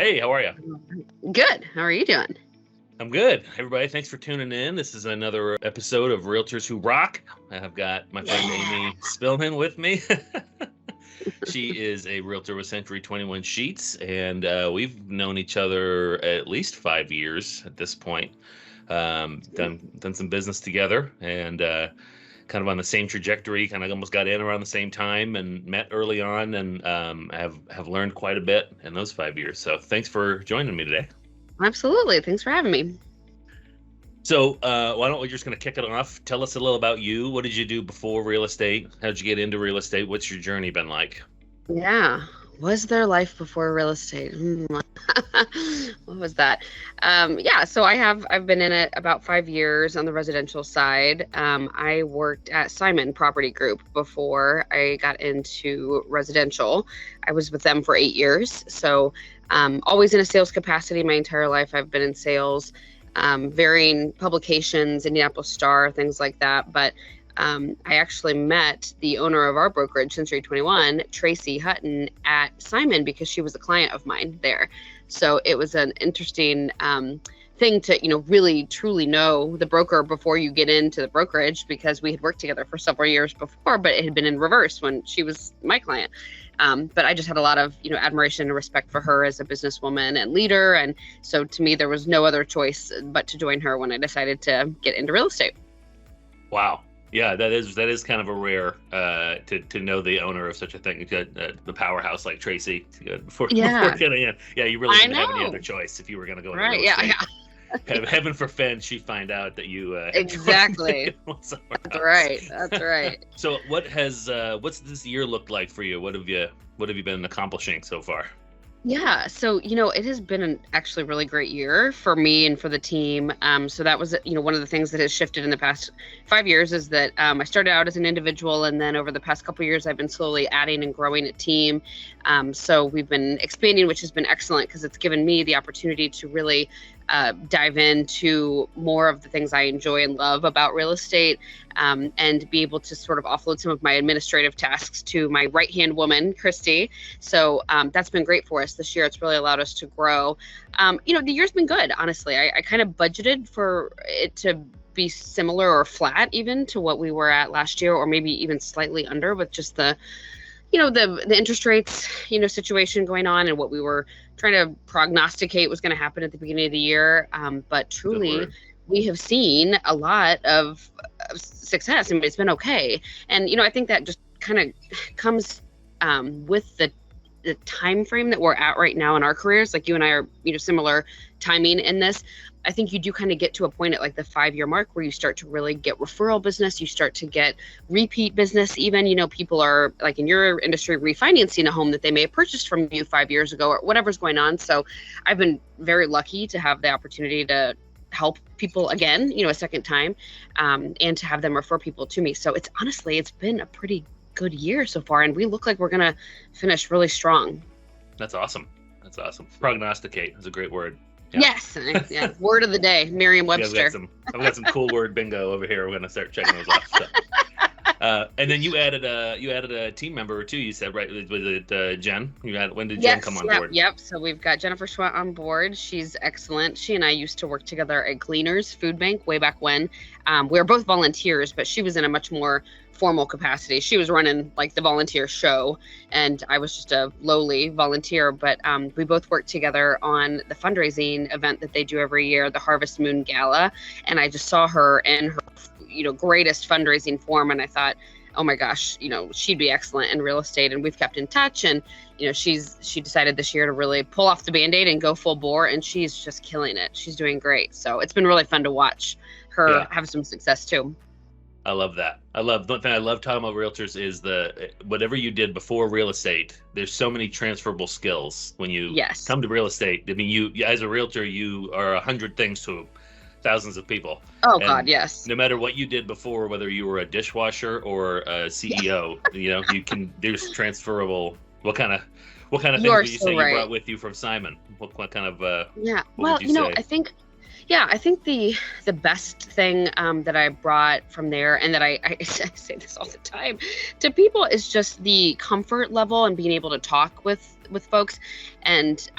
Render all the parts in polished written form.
Hey, how are you? Good. How are you doing? I'm good. Everybody, thanks for tuning in. This is another episode of Realtors Who Rock. I've got my friend Amy Spillman with me. She is a realtor with Century 21 Scheetz, and we've known each other at least 5 years at this point. Done some business together, and kind of on the same trajectory. Kind of almost got in around the same time, and met early on, and have learned quite a bit in those 5 years. So thanks for joining me today. Absolutely. Thanks for having me. So why don't we just going to kick it off? Tell us a little about you. What did you do before real estate? How did you get into real estate? What's your journey been like? Yeah. Was there life before real estate? What was that? So I've been in it about 5 years on the residential side. I worked at Simon Property Group before I got into residential. I was with them for 8 years. So always in a sales capacity my entire life. I've been in sales, varying publications, Indianapolis Star, things like that. But I actually met the owner of our brokerage, Century 21, Tracy Hutton, at Simon because she was a client of mine there. So it was an interesting thing to, really truly know the broker before you get into the brokerage, because we had worked together for several years before, but it had been in reverse when she was my client. But I just had a lot of, admiration and respect for her as a businesswoman and leader. And so to me, there was no other choice but to join her when I decided to get into real estate. Wow. Yeah, that is kind of a rare to know the owner of such a thing, the powerhouse like Tracy before getting in. Yeah, you really didn't have any other choice if you were going to go into real estate. Yeah. Heaven forfend she find out that you exactly. That's right. So what's this year looked like for you? What have you been accomplishing so far? Yeah. So, it has been an actually really great year for me and for the team. So that was, one of the things that has shifted in the past 5 years is that I started out as an individual. And then over the past couple of years, I've been slowly adding and growing a team. So we've been expanding, which has been excellent because it's given me the opportunity to really dive into more of the things I enjoy and love about real estate, and be able to sort of offload some of my administrative tasks to my right-hand woman, Christy. So that's been great for us this year. It's really allowed us to grow. The year's been good, honestly. I kind of budgeted for it to be similar or flat even to what we were at last year, or maybe even slightly under with just the interest rates, situation going on and what we were trying to prognosticate was going to happen at the beginning of the year. But truly, we have seen a lot of success. I mean, it's been okay. And, I think that just kind of comes with the time frame that we're at right now in our careers. Like you and I are, similar timing in this. I think you do kind of get to a point at like the 5-year mark where you start to really get referral business. You start to get repeat business. Even, people are like in your industry refinancing a home that they may have purchased from you 5 years ago or whatever's going on. So I've been very lucky to have the opportunity to help people again, a second time, and to have them refer people to me. So it's been a pretty good year so far. And we look like we're going to finish really strong. That's awesome. Prognosticate is a great word. Yeah. Yes. Yeah. Word of the day, Merriam-Webster. Yeah, I've got some cool word bingo over here. We're going to start checking those off. So. And then you added a team member too. You said, right? Was it Jen? When did Jen come on board? Yep. So we've got Jennifer Schwant on board. She's excellent. She and I used to work together at Gleaners Food Bank way back when. We were both volunteers, but she was in a much more formal capacity. She was running like the volunteer show, and I was just a lowly volunteer. But we both worked together on the fundraising event that they do every year, the Harvest Moon Gala. And I just saw her in her, greatest fundraising form, and I thought, oh my gosh, she'd be excellent in real estate. And we've kept in touch. And she decided this year to really pull off the Band-Aid and go full bore, and she's just killing it. She's doing great. So it's been really fun to watch her have some success too. I love that. One thing I love talking about realtors is whatever you did before real estate, there's so many transferable skills when you come to real estate. I mean, you as a realtor, you are 100 things to thousands of people. Oh, and God, yes. No matter what you did before, whether you were a dishwasher or a CEO, there's transferable. What kind of things would you say you brought with you from Simon? What kind of what would you say? I think the best thing that I brought from there, and that I say this all the time to people, is just the comfort level and being able to talk with with folks, and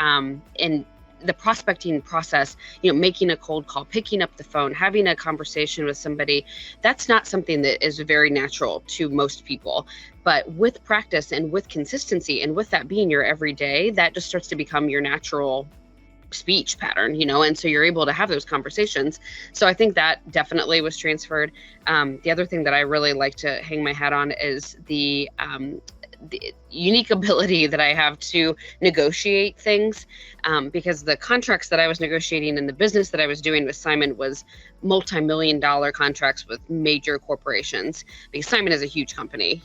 in the prospecting process, making a cold call, picking up the phone, having a conversation with somebody, that's not something that is very natural to most people. But with practice and with consistency and with that being your everyday, that just starts to become your natural speech pattern, and so you're able to have those conversations. So I think that definitely was transferred. The other thing that I really like to hang my hat on is the unique ability that I have to negotiate things, because the contracts that I was negotiating in the business that I was doing with Simon was multi-million-dollar contracts with major corporations, because Simon is a huge company,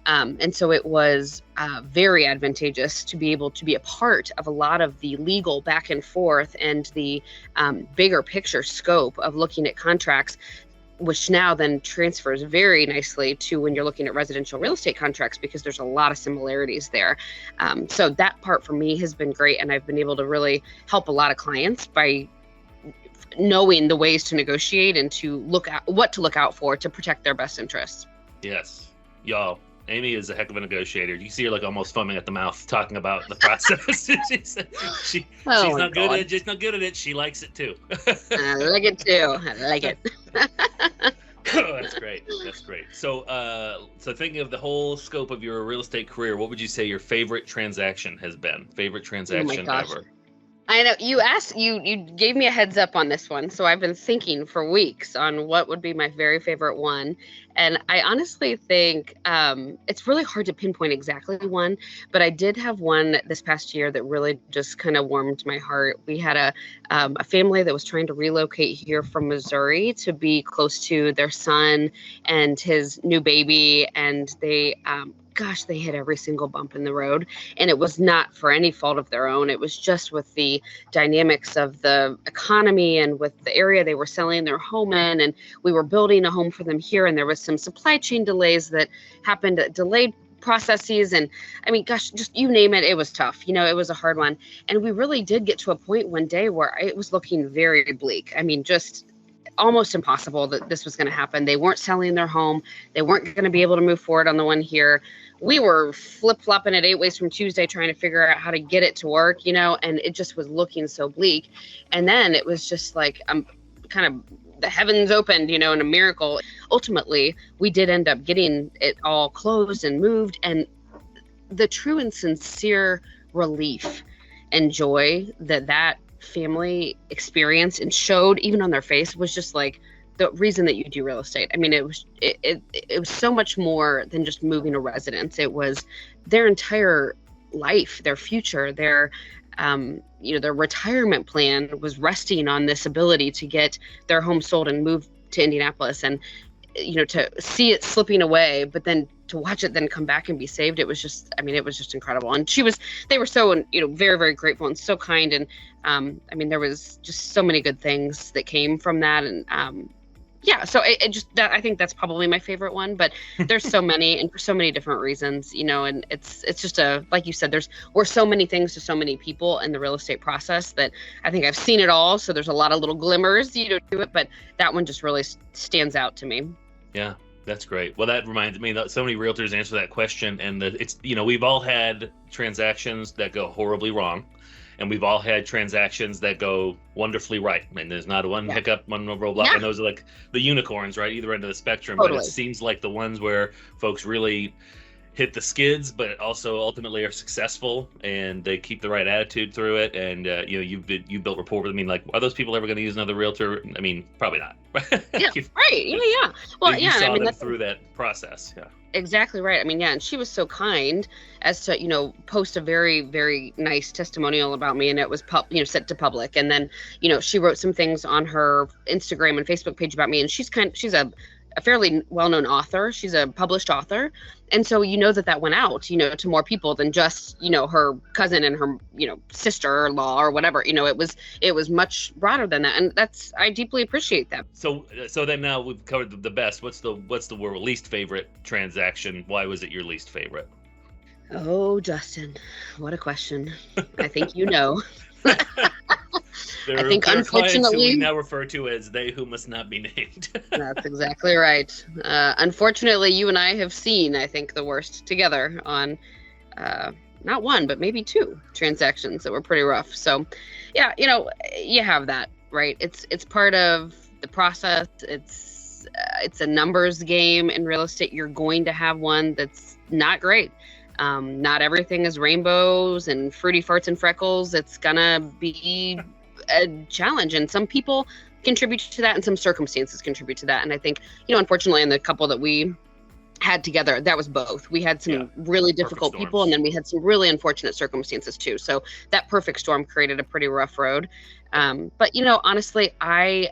and so it was very advantageous to be able to be a part of a lot of the legal back and forth and the bigger picture scope of looking at contracts, which now then transfers very nicely to when you're looking at residential real estate contracts, because there's a lot of similarities there. So that part for me has been great. And I've been able to really help a lot of clients by knowing the ways to negotiate and to look at what to look out for to protect their best interests. Yes. Y'all, Amy is a heck of a negotiator. You see her like almost foaming at the mouth talking about the process. she's not good at it, just not good at it. She likes it too. I like it too. I like it. Oh, that's great. That's great. So thinking of the whole scope of your real estate career, what would you say your favorite transaction has been? Favorite transaction ever? I know you gave me a heads up on this one. So I've been thinking for weeks on what would be my very favorite one. And I honestly think it's really hard to pinpoint exactly one, but I did have one this past year that really just kind of warmed my heart. We had a family that was trying to relocate here from Missouri to be close to their son and his new baby. And they hit every single bump in the road, and it was not for any fault of their own. It was just with the dynamics of the economy and with the area they were selling their home in, and we were building a home for them here, and there was some supply chain delays that happened, delayed processes, and I mean, gosh, just you name it, it was tough. It was a hard one, and we really did get to a point one day where it was looking very bleak. I mean, just almost impossible that this was going to happen. They weren't selling their home. They weren't going to be able to move forward on the one here. We were flip-flopping at 8 ways from Tuesday trying to figure out how to get it to work, and it just was looking so bleak. And then it was just like kind of the heavens opened, in a miracle. Ultimately, we did end up getting it all closed and moved. And the true and sincere relief and joy that family experienced and showed even on their face was just like the reason that you do real estate. I mean, it was so much more than just moving a residence. It was their entire life, their future, their their retirement plan was resting on this ability to get their home sold and move to Indianapolis, and to see it slipping away, but then to watch it then come back and be saved. It was just incredible. And they were so, very, very grateful and so kind. And, there was just so many good things that came from that. And, so I think that's probably my favorite one, but there's so many, and for so many different reasons, and it's just like you said, we're so many things to so many people in the real estate process that I think I've seen it all. So there's a lot of little glimmers, to it, but that one just really stands out to me. Yeah, that's great. Well, that reminds me that so many realtors answer that question, and we've all had transactions that go horribly wrong, and we've all had transactions that go wonderfully right. And there's not one hiccup, one roadblock, and those are like the unicorns, right? Either end of the spectrum. Totally. But it seems like the ones where folks really hit the skids, but also ultimately are successful, and they keep the right attitude through it. And you built rapport with them. I mean, like, are those people ever going to use another realtor? I mean, probably not. Yeah, right. Yeah. Well, you saw them through that process. Yeah. Exactly right. I mean, and she was so kind as to, post a very, very nice testimonial about me, and it was sent to public. And then, she wrote some things on her Instagram and Facebook page about me, and she's a fairly well-known author. She's a published author. And so, that went out, to more people than just, her cousin and her, sister-in-law or whatever. It was much broader than that. And I deeply appreciate that. So then now we've covered the best. What's the least favorite transaction? Why was it your least favorite? Oh, Justin, what a question. I think I think unfortunately who we now refer to as they who must not be named. That's exactly right. Unfortunately, you and I have seen, I think, the worst together on not one, but maybe two transactions that were pretty rough. So yeah, you have that, right? It's part of the process. It's a numbers game in real estate. You're going to have one that's not great. Not everything is rainbows and fruity farts and freckles. It's gonna be a challenge, and some people contribute to that and some circumstances contribute to that. And I think, unfortunately, in the couple that we had together, that was both. We had some really difficult people, and then we had some really unfortunate circumstances too. So that perfect storm created a pretty rough road. But honestly, I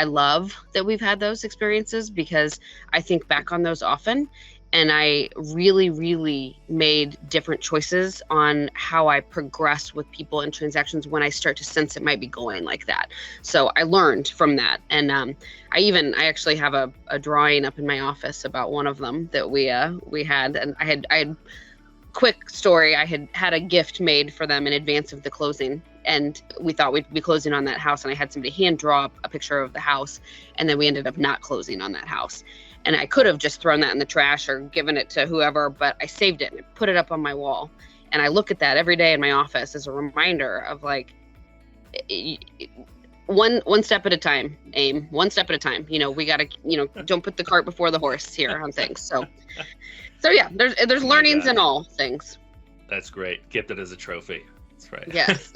love that we've had those experiences, because I think back on those often, and I really, really made different choices on how I progress with people in transactions when I start to sense it might be going like that. So I learned from that. And I actually have a drawing up in my office about one of them that we had. And I had quick story. I had a gift made for them in advance of the closing. And we thought we'd be closing on that house. And I had somebody hand draw up a picture of the house. And then we ended up not closing on that house. And I could have just thrown that in the trash or given it to whoever, but I saved it and I put it up on my wall. And I look at that every day in my office as a reminder of like, one step at a time, Aim, one step at a time. We got to, don't put the cart before the horse here on things. So yeah, there's learnings in all things. That's great. Kept it as a trophy. That's right. Yes.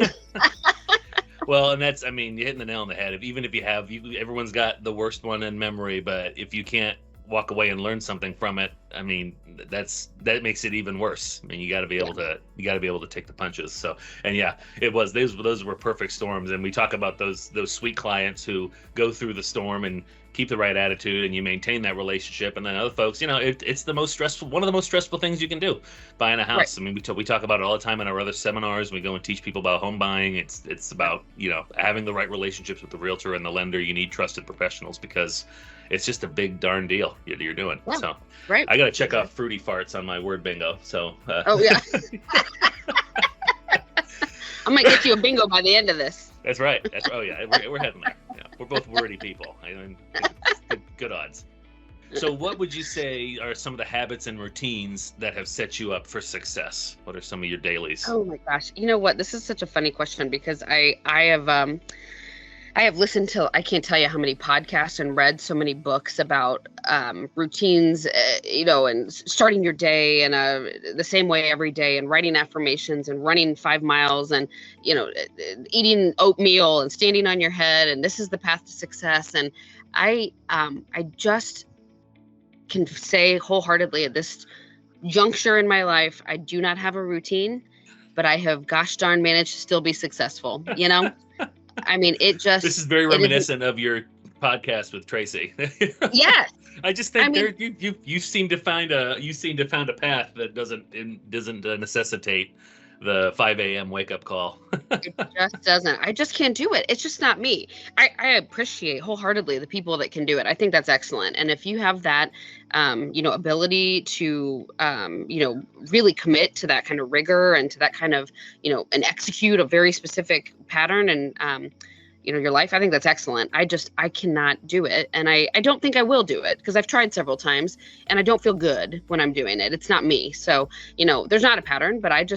Well, and you're hitting the nail on the head. Even if everyone's got the worst one in memory, but if you can't walk away and learn something from it, that makes it even worse. You got to be able to take the punches. So, and yeah, it was, those were perfect storms. And we talk about those sweet clients who go through the storm and keep the right attitude, and you maintain that relationship. And then other folks, it's the most stressful, one of the most stressful things you can do, buying a house. Right. We talk about it all the time in our other seminars. We go and teach people about home buying. It's about, having the right relationships with the realtor and the lender. You need trusted professionals, because it's just a big darn deal you're doing. Yeah, so right. I got to check off fruity farts on my word bingo. So oh yeah. I might get you a bingo by the end of this. That's right. Oh yeah, we're heading there. Yeah, we're both wordy people. Good odds. So what would you say are some of the habits and routines that have set you up for success? What are some of your dailies? Oh my gosh. You know what? This is such a funny question, because I have listened to, I can't tell you how many podcasts and read so many books about routines, and starting your day in the same way every day, and writing affirmations and running 5 miles and, eating oatmeal and standing on your head. And this is the path to success. And I just can say wholeheartedly at this juncture in my life, I do not have a routine, but I have gosh darn managed to still be successful, This is very reminiscent of your podcast with Tracy. Yes. I just think you seem to find a path that doesn't necessitate the 5 a.m. wake up call. It just doesn't. I just can't do it. It's just not me. I appreciate wholeheartedly the people that can do it. I think that's excellent. And if you have that, ability to, really commit to that kind of rigor and to that kind of, and execute a very specific pattern and, your life, I think that's excellent. I cannot do it. And I don't think I will do it, because I've tried several times and I don't feel good when I'm doing it. It's not me. So, there's not a pattern, but I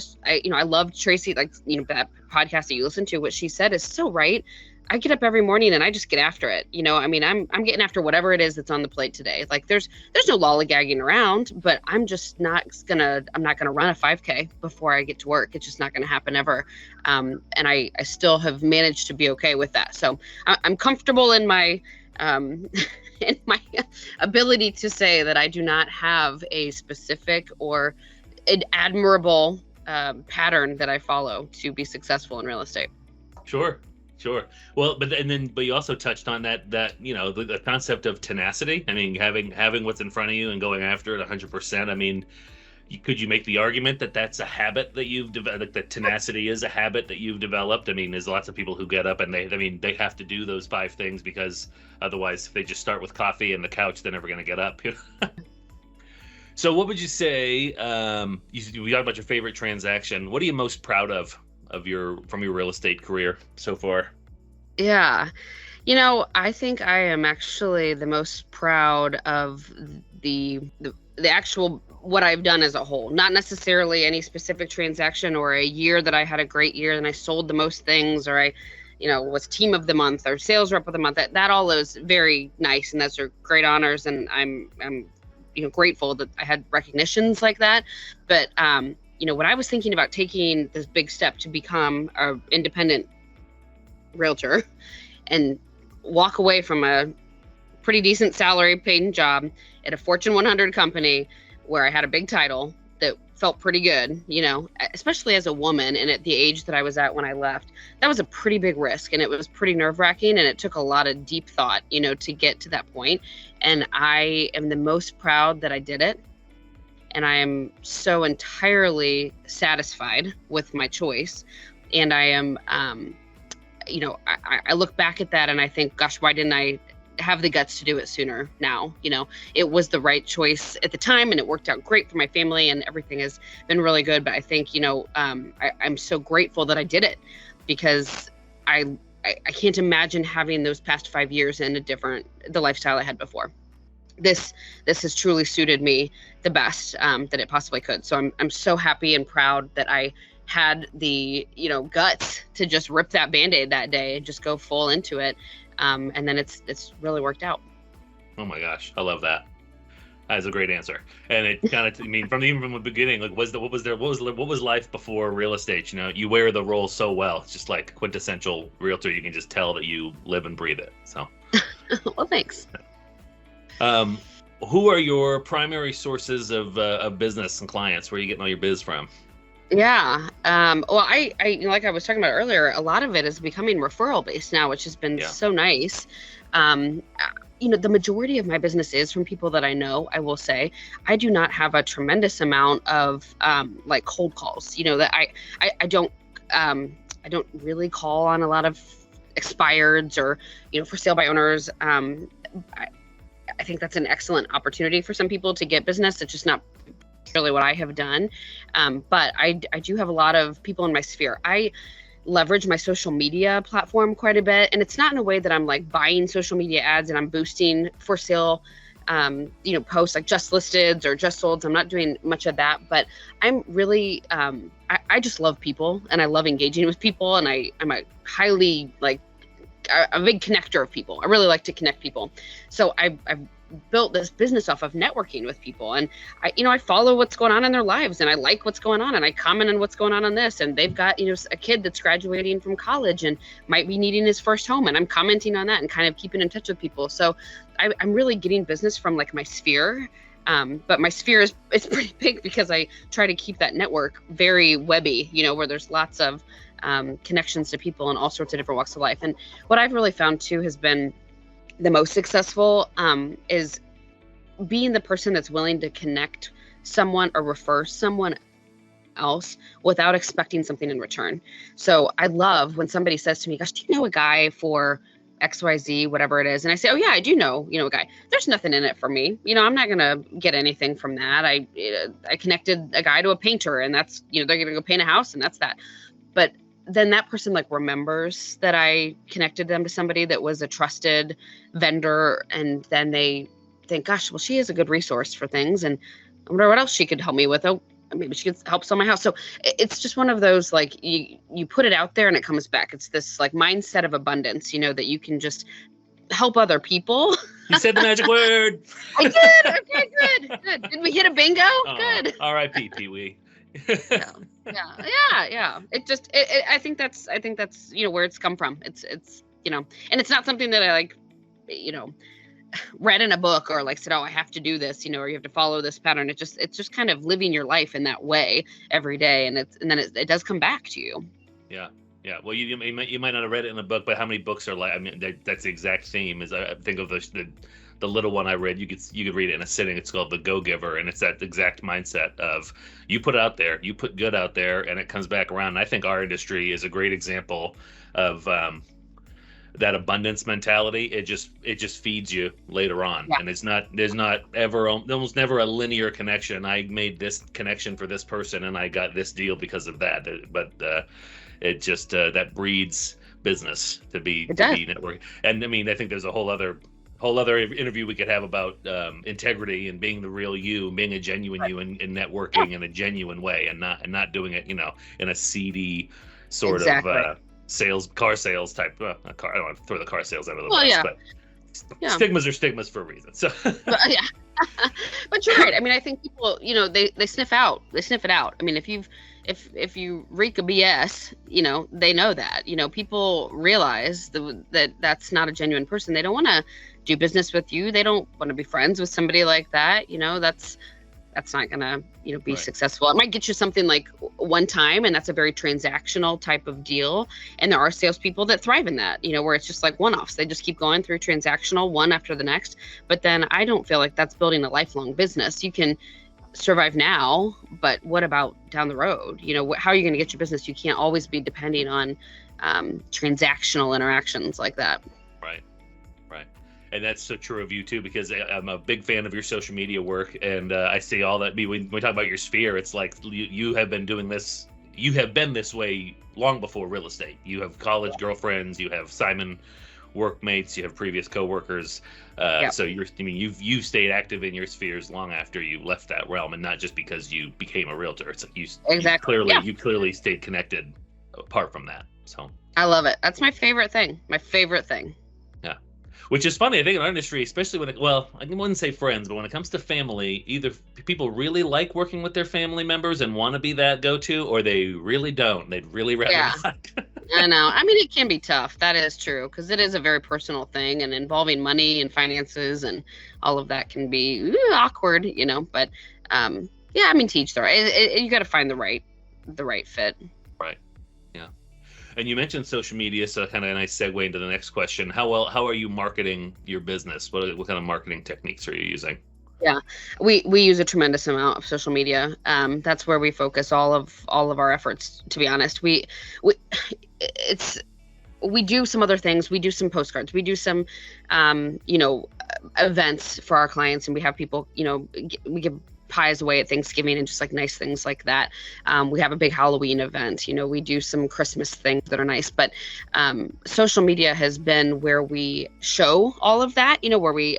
love Tracy, that podcast that you listen to, what she said is so right. I get up every morning and I just get after it. I'm getting after whatever it is that's on the plate today. Like there's no lollygagging around, but I'm not gonna run a 5K before I get to work. It's just not gonna happen ever. And I still have managed to be okay with that. So I'm comfortable in my in my ability to say that I do not have a specific or an admirable pattern that I follow to be successful in real estate. Sure. Well, but you also touched on that the concept of tenacity. Having what's in front of you and going after it 100%. Could you make the argument that that's a habit that you've developed? That tenacity is a habit that you've developed. There's lots of people who get up and they have to do those 5 things, because otherwise, if they just start with coffee and the couch, they're never going to get up. So, what would you say? You talked about your favorite transaction. What are you most proud of from your real estate career so far? Yeah. I think I am actually the most proud of the the actual what I've done as a whole, not necessarily any specific transaction or a year that I had a great year and I sold the most things, or I, was team of the month or sales rep of the month. That all is very nice, and those are great honors, and I'm grateful that I had recognitions like that. But when I was thinking about taking this big step to become an independent realtor and walk away from a pretty decent salary paying job at a Fortune 100 company where I had a big title that felt pretty good, especially as a woman and at the age that I was at when I left, that was a pretty big risk, and it was pretty nerve-wracking, and it took a lot of deep thought, to get to that point. And I am the most proud that I did it. And I am so entirely satisfied with my choice. And I am, I look back at that and I think, gosh, why didn't I have the guts to do it sooner now? It was the right choice at the time, and it worked out great for my family, and everything has been really good. But I think, I'm so grateful that I did it, because I can't imagine having those past 5 years in the lifestyle I had before. This has truly suited me the best that it possibly could. So I'm so happy and proud that I had the guts to just rip that Band-Aid that day and just go full into it. And then it's really worked out. Oh my gosh, I love that. That's a great answer. And it kind of, from the beginning, like, what was life before real estate? You wear the role so well. It's just like quintessential realtor. You can just tell that you live and breathe it. So, well, thanks. Who are your primary sources of business and clients? Where are you getting all your biz from? Yeah. Well, I like I was talking about earlier, a lot of it is becoming referral based now, which has been so nice. The majority of my business is from people that I know. I will say I do not have a tremendous amount of like cold calls. That I don't really call on a lot of expireds or for sale by owners. I think that's an excellent opportunity for some people to get business. It's just not really what I have done. But I do have a lot of people in my sphere. I leverage my social media platform quite a bit. And it's not in a way that I'm like buying social media ads and I'm boosting for sale, posts like just listed or just sold. I'm not doing much of that, but I'm really, I just love people, and I love engaging with people. And I'm a highly a big connector of people. I really like to connect people. So I've built this business off of networking with people, and I follow what's going on in their lives, and I like what's going on, and I comment on what's going on this, and they've got a kid that's graduating from college and might be needing his first home, and I'm commenting on that and kind of keeping in touch with people. So I'm really getting business from like my sphere, but my sphere is pretty big because I try to keep that network very webby, where there's lots of connections to people in all sorts of different walks of life. And what I've really found too has been the most successful is being the person that's willing to connect someone or refer someone else without expecting something in return. So I love when somebody says to me, gosh, do you know a guy for XYZ, whatever it is? And I say, oh yeah, I do know, a guy. There's nothing in it for me. I'm not going to get anything from that. I connected a guy to a painter, and that's, they're going to go paint a house, and that's that. But then that person remembers that I connected them to somebody that was a trusted vendor. And then they think, gosh, well, she is a good resource for things, and I wonder what else she could help me with. Oh, maybe she could help sell my house. So it's just one of those, you put it out there and it comes back. It's this mindset of abundance, that you can just help other people. You said the magic word. I did. Okay, good. Did we hit a bingo? Good. R.I.P. Pee-wee. Yeah. I think that's where it's come from. It's and it's not something that I read in a book or said, oh, I have to do this, or you have to follow this pattern. It's just kind of living your life in that way every day, and then it does come back to you. Yeah. Well, you might not have read it in a book, but how many books are that's the exact theme. Is I think of the little one I read, you could read it in a sitting. It's called The Go-Giver, and it's that exact mindset of you put it out there, you put good out there, and it comes back around. And I think our industry is a great example of that abundance mentality. It just feeds you later on, and there's almost never a linear connection. I made this connection for this person, and I got this deal because of that. But it just that breeds business to be network. And I think there's a whole other whole other interview we could have about integrity and being the real you, being a genuine you, and networking in a genuine way, and not doing it, in a seedy sort of car sales type. I don't want to throw the car sales out of the bus, but stigmas are stigmas for a reason. So yeah. But you're right. I mean, I think people, they sniff it out. I mean, if you reek a BS, they know that. People realize that that's not a genuine person. They don't want to do business with you. They don't want to be friends with somebody like that. That's not gonna, be successful. It might get you something like one time, and that's a very transactional type of deal. And there are salespeople that thrive in that, where it's just like one-offs. They just keep going through transactional one after the next. But then I don't feel like that's building a lifelong business. You can survive now, but what about down the road? How are you going to get your business? You can't always be depending on transactional interactions like that. Right. And that's so true of you too, because I'm a big fan of your social media work, and I see all that. When we talk about your sphere, it's like you have been doing this. You have been this way long before real estate. You have college girlfriends, you have Simon workmates, you have previous coworkers. So you've stayed active in your spheres long after you left that realm, and not just because you became a realtor. It's like you clearly stayed connected apart from that. So I love it. That's my favorite thing. Yeah. Which is funny, I think, in our industry, especially I wouldn't say friends, but when it comes to family, either people really like working with their family members and want to be that go-to, or they really don't. They'd really rather not. I know. I mean, it can be tough. That is true, because it is a very personal thing, and involving money and finances and all of that can be awkward, But to each their own. You got to find the right fit. Right. Yeah. And you mentioned social media, so kind of a nice segue into the next question. How are you marketing your business? What kind of marketing techniques are you using? Yeah, we use a tremendous amount of social media. That's where we focus all of our efforts. To be honest, we do some other things. We do some postcards. We do some, events for our clients, and we have people, we give pies away at Thanksgiving and just like nice things like that. We have a big Halloween event. We do some Christmas things that are nice. But social media has been where we show all of that, where we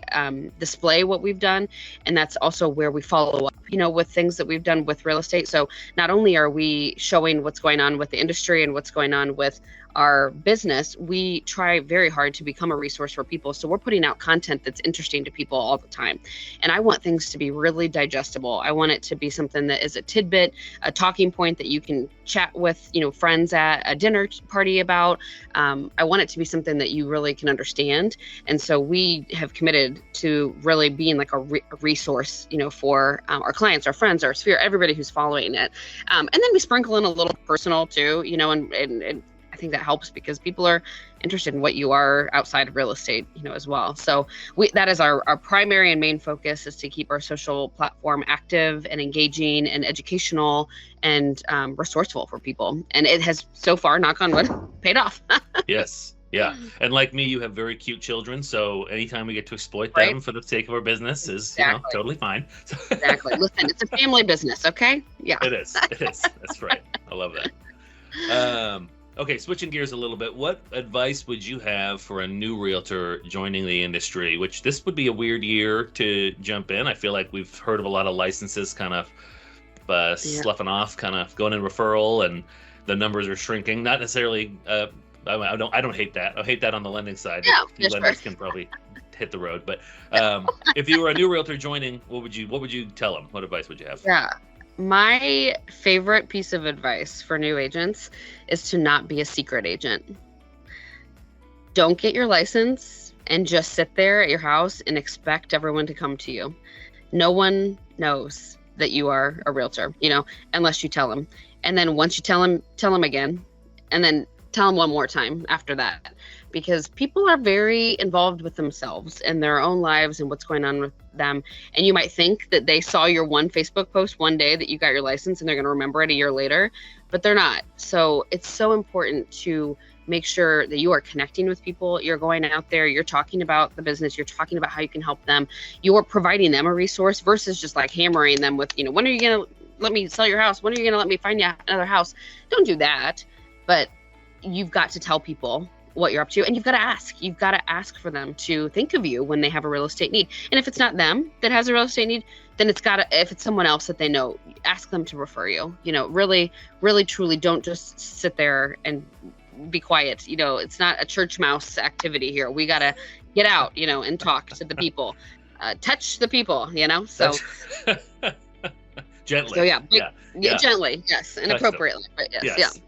display what we've done. And that's also where we follow up, with things that we've done with real estate. So not only are we showing what's going on with the industry and what's going on with our business, we try very hard to become a resource for people. So we're putting out content that's interesting to people all the time. And I want things to be really digestible. I want it to be something that is a tidbit, a talking point that you can chat with, friends at a dinner party about. I want it to be something that you really can understand. And so we have committed to really being like a resource, for our clients, our friends, our sphere, everybody who's following it. And then we sprinkle in a little personal too, and I think that helps because people are interested in what you are outside of real estate, as well. So that is our primary and main focus, is to keep our social platform active and engaging and educational and resourceful for people. And it has so far, knock on wood, paid off. Yes. Yeah. And like me, you have very cute children. So anytime we get to exploit them for the sake of our business is totally fine. Exactly. Listen, it's a family business. Okay. Yeah. It is. That's right. I love that. Okay, switching gears a little bit, what advice would you have for a new realtor joining the industry, which this would be a weird year to jump in? I feel like we've heard of a lot of licenses kind of sloughing off, kind of going in referral, and the numbers are shrinking. Not necessarily, I don't hate that. I hate that on the lending side. Yeah, lenders can probably hit the road. But if you were a new realtor joining, what would you tell them? What advice would you have? Yeah. My favorite piece of advice for new agents is to not be a secret agent. Don't get your license and just sit there at your house and expect everyone to come to you. No one knows that you are a realtor, unless you tell them. And then once you tell them again, and then tell them one more time after that. Because people are very involved with themselves and their own lives and what's going on with them. And you might think that they saw your one Facebook post one day that you got your license and they're going to remember it a year later, but they're not. So it's so important to make sure that you are connecting with people. You're going out there, you're talking about the business, you're talking about how you can help them. You're providing them a resource versus just like hammering them with, when are you going to let me sell your house? When are you going to let me find you another house? Don't do that. But you've got to tell people what you're up to. And you've got to ask for them to think of you when they have a real estate need. And if it's not them that has a real estate need, then if it's someone else that they know, ask them to refer you. Really, really, truly don't just sit there and be quiet. It's not a church mouse activity here. We got to get out, and talk to the people, touch the people, so. Gently. So yeah, gently. Yes. And appropriately. But yes.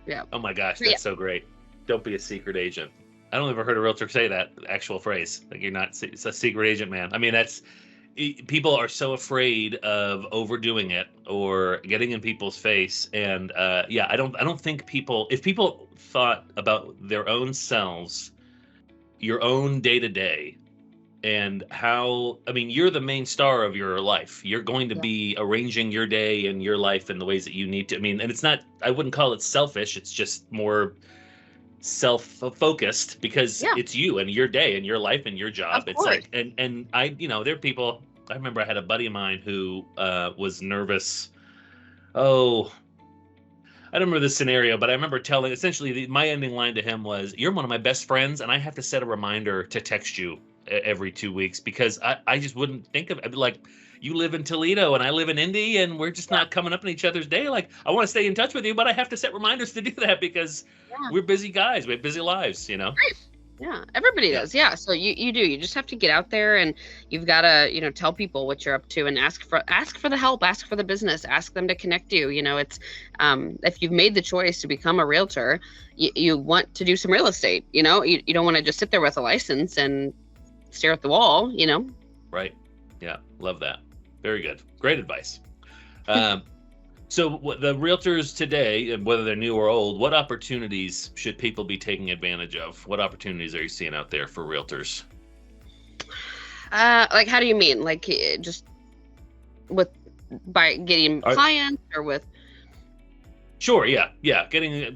Yeah. Oh my gosh. That's so great. Don't be a secret agent. I don't ever heard a realtor say that actual phrase. Like, you're not a secret agent, man. I mean, people are so afraid of overdoing it or getting in people's face. And I don't think if people thought about their own selves, your own day to day, and you're the main star of your life. You're going to be arranging your day and your life in the ways that you need to. And it's not, I wouldn't call it selfish. It's just more self-focused because it's you and your day and your life and your job. It's like, and I, there are people, I remember I had a buddy of mine who was nervous. Oh, I don't remember the scenario, but I remember telling, essentially my ending line to him was, "You're one of my best friends and I have to set a reminder to text you every 2 weeks because I just wouldn't think of it. Like, you live in Toledo and I live in Indy and we're just not coming up in each other's day. Like, I want to stay in touch with you, but I have to set reminders to do that because we're busy guys. We have busy lives, Right. Yeah, everybody does. Yeah. So you do. You just have to get out there and you've got to, tell people what you're up to and ask for the help, ask for the business, ask them to connect you. It's if you've made the choice to become a realtor, you want to do some real estate. You don't want to just sit there with a license and stare at the wall. Right. Yeah. Love that. Very good. Great advice. So the realtors today, whether they're new or old, what opportunities should people be taking advantage of? What opportunities are you seeing out there for realtors? Like, how do you mean? Like, just by getting clients or with? Sure. Yeah.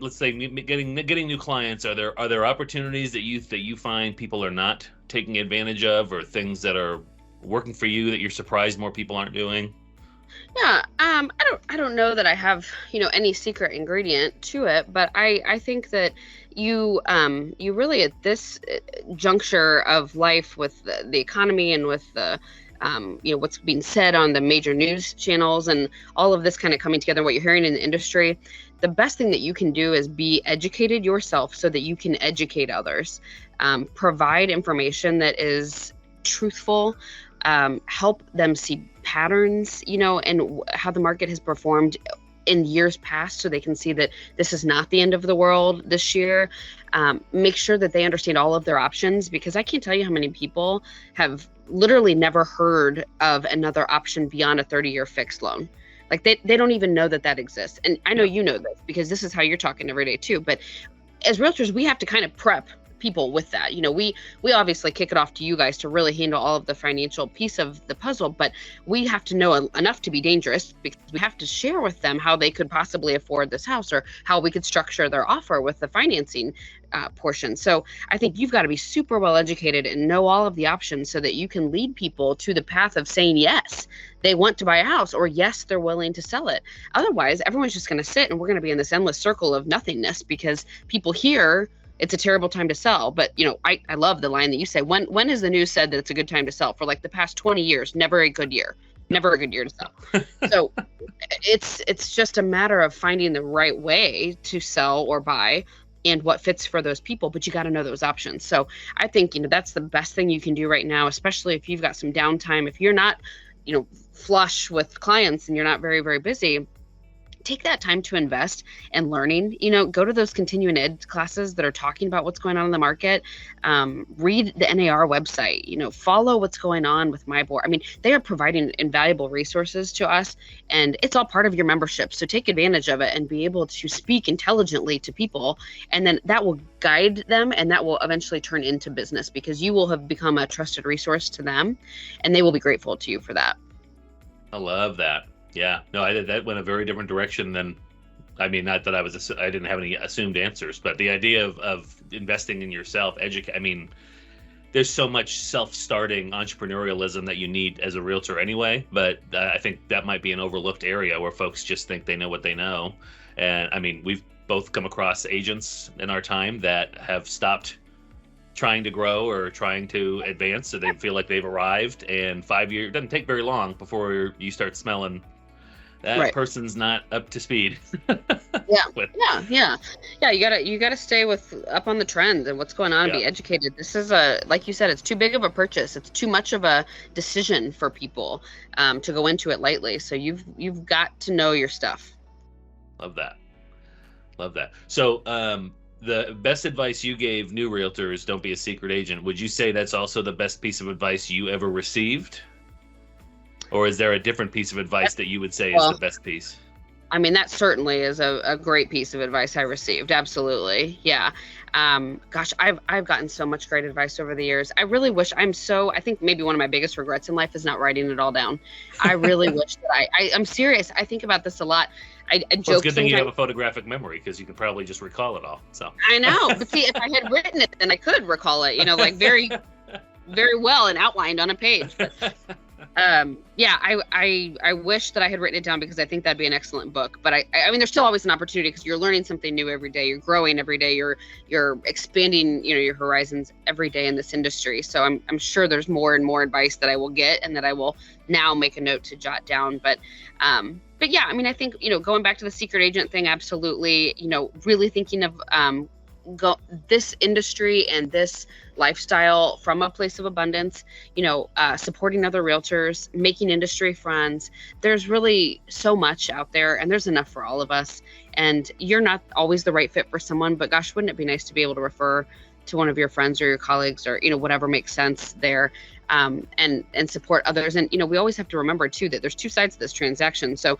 Let's say getting new clients. Are there opportunities that you find people are not taking advantage of, or things that are working for you that you're surprised more people aren't doing? Yeah, I don't know that I have, any secret ingredient to it, but I think that you really at this juncture of life with the economy and with the what's being said on the major news channels and all of this kind of coming together, what you're hearing in the industry, the best thing that you can do is be educated yourself so that you can educate others, provide information that is truthful, help them see patterns, and how the market has performed in years past so they can see that this is not the end of the world this year. Make sure that they understand all of their options, because I can't tell you how many people have literally never heard of another option beyond a 30-year fixed loan. Like they don't even know that exists. And I know you know this because this is how you're talking every day too. But as realtors, we have to kind of prep people with that. We obviously kick it off to you guys to really handle all of the financial piece of the puzzle, but we have to know enough to be dangerous, because we have to share with them how they could possibly afford this house or how we could structure their offer with the financing portion. So I think you've got to be super well educated and know all of the options so that you can lead people to the path of saying yes, they want to buy a house, or yes, they're willing to sell it. Otherwise, everyone's just going to sit and we're going to be in this endless circle of nothingness, because people hear it's a terrible time to sell. But, I love the line that you say, when has the news said that it's a good time to sell? For like the past 20 years, never a good year to sell. So it's just a matter of finding the right way to sell or buy and what fits for those people. But you got to know those options. So I think, that's the best thing you can do right now, especially if you've got some downtime. If you're not, flush with clients and you're not very, very busy, take that time to invest in learning, go to those continuing ed classes that are talking about what's going on in the market, read the NAR website, follow what's going on with my board. I mean, they are providing invaluable resources to us, and it's all part of your membership. So take advantage of it and be able to speak intelligently to people. And then that will guide them, and that will eventually turn into business, because you will have become a trusted resource to them, and they will be grateful to you for that. I love that. Yeah, no, that went a very different direction than, not that I didn't have any assumed answers, but the idea of investing in yourself, there's so much self-starting entrepreneurialism that you need as a realtor anyway, but I think that might be an overlooked area where folks just think they know what they know. And we've both come across agents in our time that have stopped trying to grow or trying to advance, so they feel like they've arrived, and 5 years, it doesn't take very long before you start smelling that person's not up to speed. Yeah. You gotta stay up on the trends and what's going on and be educated. This is like you said, it's too big of a purchase. It's too much of a decision for people to go into it lightly. So you've got to know your stuff. Love that. So the best advice you gave new realtors, don't be a secret agent. Would you say that's also the best piece of advice you ever received? Or is there a different piece of advice that you would say is the best piece? I mean, that certainly is a great piece of advice I received. Absolutely. Yeah. Gosh, I've gotten so much great advice over the years. I really wish I think maybe one of my biggest regrets in life is not writing it all down. I really wish that I'm serious. I think about this a lot. I joke. It's a good thing you have a photographic memory, because you can probably just recall it all. So I know, but see, if I had written it, then I could recall it, like very, very well and outlined on a page. But, I wish that I had written it down, because I think that'd be an excellent book. But I mean, there's still always an opportunity, because you're learning something new every day. You're growing every day. You're expanding, your horizons every day in this industry. So I'm sure there's more and more advice that I will get and that I will now make a note to jot down. But yeah, I mean, I think, going back to the secret agent thing, absolutely, really thinking of this industry and this lifestyle from a place of abundance, supporting other realtors, making industry friends. There's really so much out there, and there's enough for all of us. And you're not always the right fit for someone, but gosh, wouldn't it be nice to be able to refer to one of your friends or your colleagues, or, whatever makes sense there, and support others. And, we always have to remember too, that there's two sides to this transaction. So,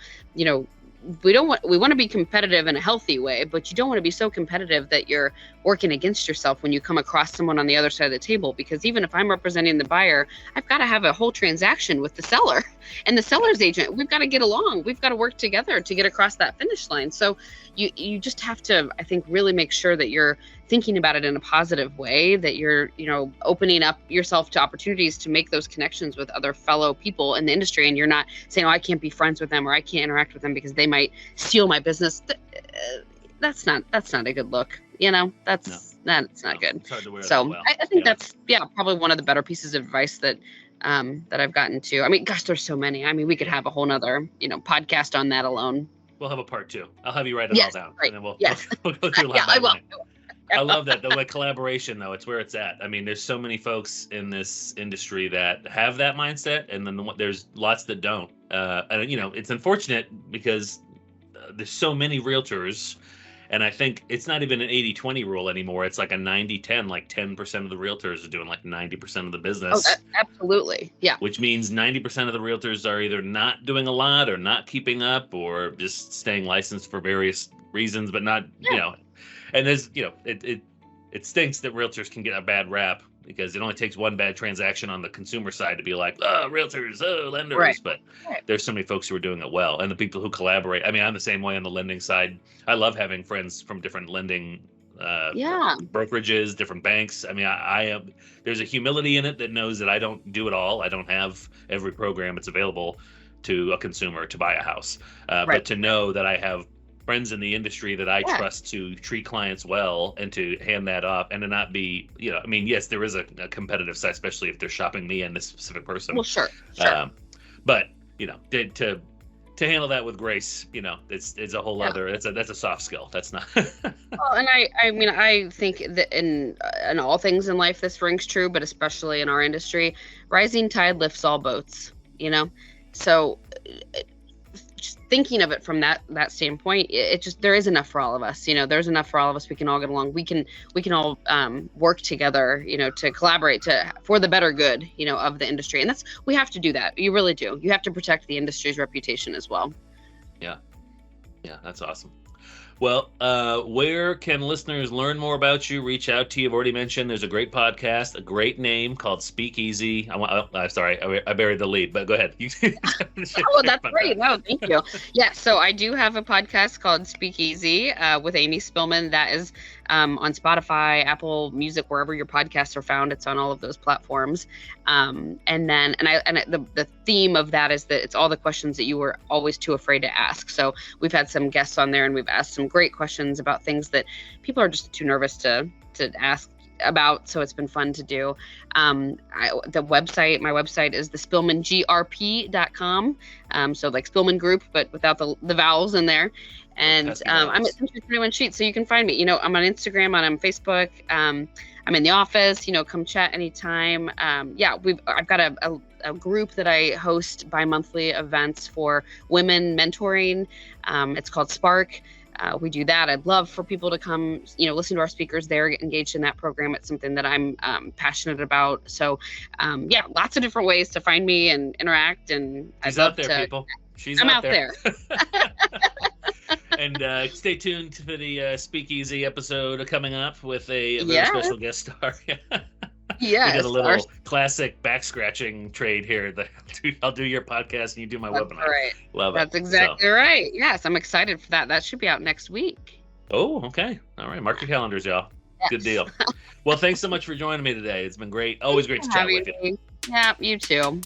we want to be competitive in a healthy way, but you don't want to be so competitive that you're working against yourself when you come across someone on the other side of the table. Because even if I'm representing the buyer, I've got to have a whole transaction with the seller and the seller's agent. We've got to get along. We've got to work together to get across that finish line. So you just have to, I think, really make sure that you're thinking about it in a positive way, that you're, opening up yourself to opportunities to make those connections with other fellow people in the industry. And you're not saying, I can't be friends with them, or I can't interact with them because they might steal my business. That's not a good look. That's not good. It's hard to wear so that well. I think that's probably one of the better pieces of advice that I've gotten to. I mean, gosh, there's so many. I mean, we could have a whole nother, podcast on that alone. We'll have a part 2. I'll have you write it all down. Right. And then we'll go through I will. I love that. The collaboration, though, it's where it's at. I mean, there's so many folks in this industry that have that mindset, and then there's lots that don't. And, it's unfortunate, because there's so many realtors, and I think it's not even an 80-20 rule anymore. It's like a 90-10, like 10% of the realtors are doing like 90% of the business. Oh, absolutely. Yeah. Which means 90% of the realtors are either not doing a lot, or not keeping up, or just staying licensed for various reasons, but not, and there's, it stinks that realtors can get a bad rap, because it only takes one bad transaction on the consumer side to be like, realtors, lenders. Right. But there's so many folks who are doing it well. And the people who collaborate. I mean, I'm the same way on the lending side. I love having friends from different lending brokerages, different banks. I mean, I am, there's a humility in it that knows that I don't do it all. I don't have every program that's available to a consumer to buy a house. But to know that I have friends in the industry that I trust to treat clients well, and to hand that off, and to not be, I mean, yes, there is a competitive side, especially if they're shopping me and this specific person. Well, sure. But to handle that with grace, it's a whole other. That's a soft skill. That's not. Well, and I mean, I think that in all things in life, this rings true, but especially in our industry, rising tide lifts all boats. So. Just thinking of it from that standpoint, it just, there is enough for all of us. There's enough for all of us. We can all get along. We can all work together, to collaborate for the better good, of the industry. And we have to do that. You really do. You have to protect the industry's reputation as well. Yeah, that's awesome. Well, where can listeners learn more about you, reach out to you? I've already mentioned there's a great podcast, a great name called Speakeasy. I'm sorry, I buried the lead, but go ahead. Oh, that's great. No, thank you. Yeah, so I do have a podcast called Speakeasy with Amy Spillman. That is on Spotify, Apple Music, wherever your podcasts are found. It's on all of those platforms. The theme of that is that it's all the questions that you were always too afraid to ask. So we've had some guests on there, and we've asked some great questions about things that people are just too nervous to ask about, so it's been fun to do. My website is thespillmangrp.com, so like Spillman Group, but without the vowels in there. And I'm at Century 21 Scheetz, so you can find me. I'm on Instagram, I'm on Facebook. I'm in the office. Come chat anytime. I've got a group that I host bi-monthly events for women mentoring. It's called Spark. We do that. I'd love for people to come, listen to our speakers there, get engaged in that program. It's something that I'm passionate about. So, lots of different ways to find me and interact. And she's out there, people. I'm out there. And stay tuned for the speakeasy episode coming up with a very special guest star. Yes, we did a little classic back scratching trade here. I'll do your podcast and you do my webinar. Right. Love it. That's exactly right. Yes, I'm excited for that. That should be out next week. Oh, okay. All right. Mark your calendars, y'all. Yes. Good deal. Well, thanks so much for joining me today. It's been great. Always great to chat with you. Yeah, you too.